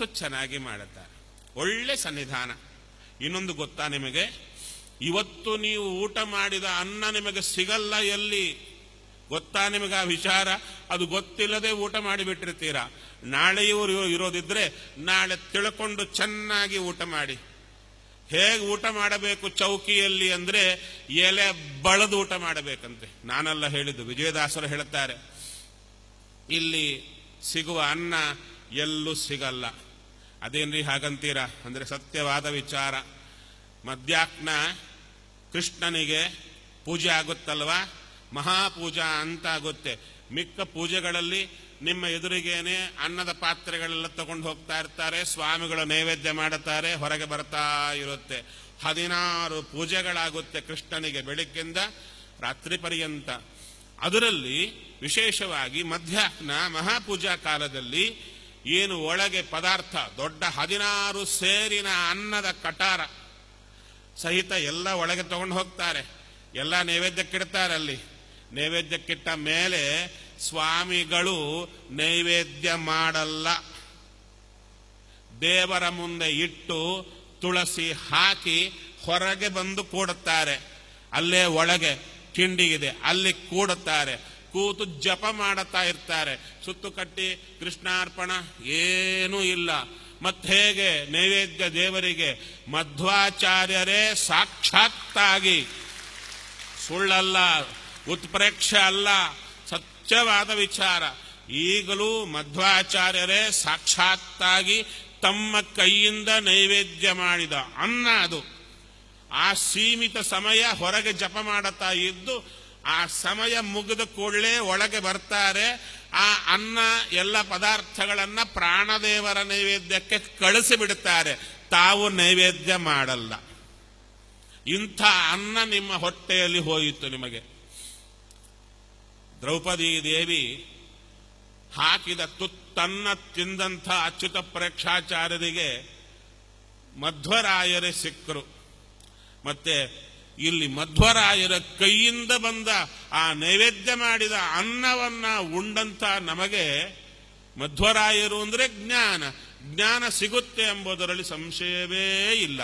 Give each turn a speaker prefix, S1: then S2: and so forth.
S1: ಅಷ್ಟು ಚೆನ್ನಾಗಿ ಮಾಡುತ್ತಾರೆ. ಒಳ್ಳೆ ಸನ್ನಿಧಾನ. ಇನ್ನೊಂದು ಗೊತ್ತಾ ನಿಮಗೆ, ಇವತ್ತು ನೀವು ಊಟ ಮಾಡಿದ ಅನ್ನ ನಿಮಗೆ ಸಿಗಲ್ಲ ಎಲ್ಲಿ ಗೊತ್ತಾ ನಿಮಗೆ ಆ ವಿಚಾರ? ಅದು ಗೊತ್ತಿಲ್ಲದೆ ಊಟ ಮಾಡಿಬಿಟ್ಟಿರ್ತೀರಾ. ನಾಳೆ ಇವರು ಇರೋದಿದ್ರೆ ನಾಳೆ ತಿಳ್ಕೊಂಡು ಚೆನ್ನಾಗಿ ಊಟ ಮಾಡಿ. ಹೇಗೆ ಊಟ ಮಾಡಬೇಕು ಚೌಕಿಯಲ್ಲಿ ಅಂದ್ರೆ ಎಲೆ ಬಳದು ಊಟ ಮಾಡಬೇಕಂತೆ. ನಾನೆಲ್ಲ ಹೇಳಿದ್ದು, ವಿಜಯದಾಸರು ಹೇಳುತ್ತಾರೆ, ಇಲ್ಲಿ ಸಿಗುವ ಅನ್ನ ಎಲ್ಲೂ ಸಿಗಲ್ಲ. ಅದೇನ್ರಿ ಹಾಗಂತೀರಾ ಅಂದ್ರೆ ಸತ್ಯವಾದ ವಿಚಾರ. ಮಧ್ಯಾಹ್ನ ಕೃಷ್ಣನಿಗೆ ಪೂಜೆ ಆಗುತ್ತಲ್ವಾ, ಮಹಾಪೂಜಾ ಅಂತ ಆಗುತ್ತೆ. ಮಿಕ್ಕ ಪೂಜೆಗಳಲ್ಲಿ ನಿಮ್ಮ ಎದುರಿಗೇನೆ ಅನ್ನದ ಪಾತ್ರೆಗಳೆಲ್ಲ ತಗೊಂಡು ಹೋಗ್ತಾ ಇರ್ತಾರೆ, ಸ್ವಾಮಿಗಳು ನೈವೇದ್ಯ ಮಾಡುತ್ತಾರೆ, ಹೊರಗೆ ಬರ್ತಾ ಇರುತ್ತೆ. 16 ಪೂಜೆಗಳಾಗುತ್ತೆ ಕೃಷ್ಣನಿಗೆ ಬೆಳಗ್ಗಿಂದ ರಾತ್ರಿ ಪರ್ಯಂತ. ಅದರಲ್ಲಿ ವಿಶೇಷವಾಗಿ ಮಧ್ಯಾಹ್ನ ಮಹಾಪೂಜಾ ಕಾಲದಲ್ಲಿ ಏನು ಒಳಗೆ ಪದಾರ್ಥ ದೊಡ್ಡ 16 ಸೇರಿನ ಅನ್ನದ ಕಟಾರ ಸಹಿತ ಎಲ್ಲ ಒಳಗೆ ತಗೊಂಡು ಹೋಗ್ತಾರೆ, ಎಲ್ಲ ನೈವೇದ್ಯಕ್ಕಿಡ್ತಾರೆ. ಅಲ್ಲಿ ನೈವೇದ್ಯಕ್ಕಿಟ್ಟ ಮೇಲೆ ಸ್ವಾಮಿಗಳು ನೈವೇದ್ಯ ಮಾಡಲ್ಲ. ದೇವರ ಮುಂದೆ ಇಟ್ಟು ತುಳಸಿ ಹಾಕಿ ಹೊರಗೆ ಬಂದು ಕೂಡುತ್ತಾರೆ. ಅಲ್ಲೇ ಒಳಗೆ ಕಿಂಡಿ ಇದೆ, ಅಲ್ಲಿ ಕೂಡುತ್ತಾರೆ. ಕೂತು ಜಪ ಮಾಡುತ್ತಾ ಇರ್ತಾರೆ. ಸುತ್ತು ಕಟ್ಟಿ ಕೃಷ್ಣಾರ್ಪಣ ಏನೂ ಇಲ್ಲ. ಮತ್ತೆ ಹೇಗೆ ನೈವೇದ್ಯ ದೇವರಿಗೆ? ಮಧ್ವಾಚಾರ್ಯರೇ ಸಾಕ್ಷಾತ್ತಾಗಿ, ಸುಳ್ಳಲ್ಲ, ಉತ್ಪ್ರೇಕ್ಷೆ ಅಲ್ಲ, ಸತ್ಯವಾದ ವಿಚಾರ. ಈಗಲೂ ಮಧ್ವಾಚಾರ್ಯರೇ ಸಾಕ್ಷಾತ್ತಾಗಿ ತಮ್ಮ ಕೈಯಿಂದ ನೈವೇದ್ಯ ಮಾಡಿದ ಅನ್ನ ಅದು. ಆ ಸೀಮಿತ ಸಮಯ ಹೊರಗೆ ಜಪ ಮಾಡುತ್ತಾ ಇದ್ದು ಆ ಸಮಯ ಮುಗಿದ ಕೂಡಲೇ ಒಳಗೆ ಬರ್ತಾರೆ. ಆ ಅನ್ನ ಎಲ್ಲ ಪದಾರ್ಥಗಳನ್ನ ಪ್ರಾಣದೇವರ ನೈವೇದ್ಯಕ್ಕೆ ಕಳಿಸಿಬಿಡುತ್ತಾರೆ. ತಾವು ನೈವೇದ್ಯ ಮಾಡಲ್ಲ. ಇಂಥ ಅನ್ನ ನಿಮ್ಮ ಹೊಟ್ಟೆಯಲ್ಲಿ ಹೋಯಿತು ನಿಮಗೆ. ದ್ರೌಪದಿ ದೇವಿ ಹಾಕಿದ ತುತ್ತನ್ನ ತಿಂದಂಥ ಅಚ್ಯುತ ಪ್ರೇಕ್ಷಾಚಾರ್ಯರಿಗೆ ಮಧ್ವರಾಯರೇ ಸಿಕ್ಕರು. ಮತ್ತೆ ಇಲ್ಲಿ ಮಧ್ವರಾಯರ ಕೈಯಿಂದ ಬಂದ ಆ ನೈವೇದ್ಯ ಮಾಡಿದ ಅನ್ನವನ್ನ ಉಂಡಂತ ನಮಗೆ ಮಧ್ವರಾಯರು ಅಂದ್ರೆ ಜ್ಞಾನ ಸಿಗುತ್ತೆ ಎಂಬುದರಲ್ಲಿ ಸಂಶಯವೇ ಇಲ್ಲ.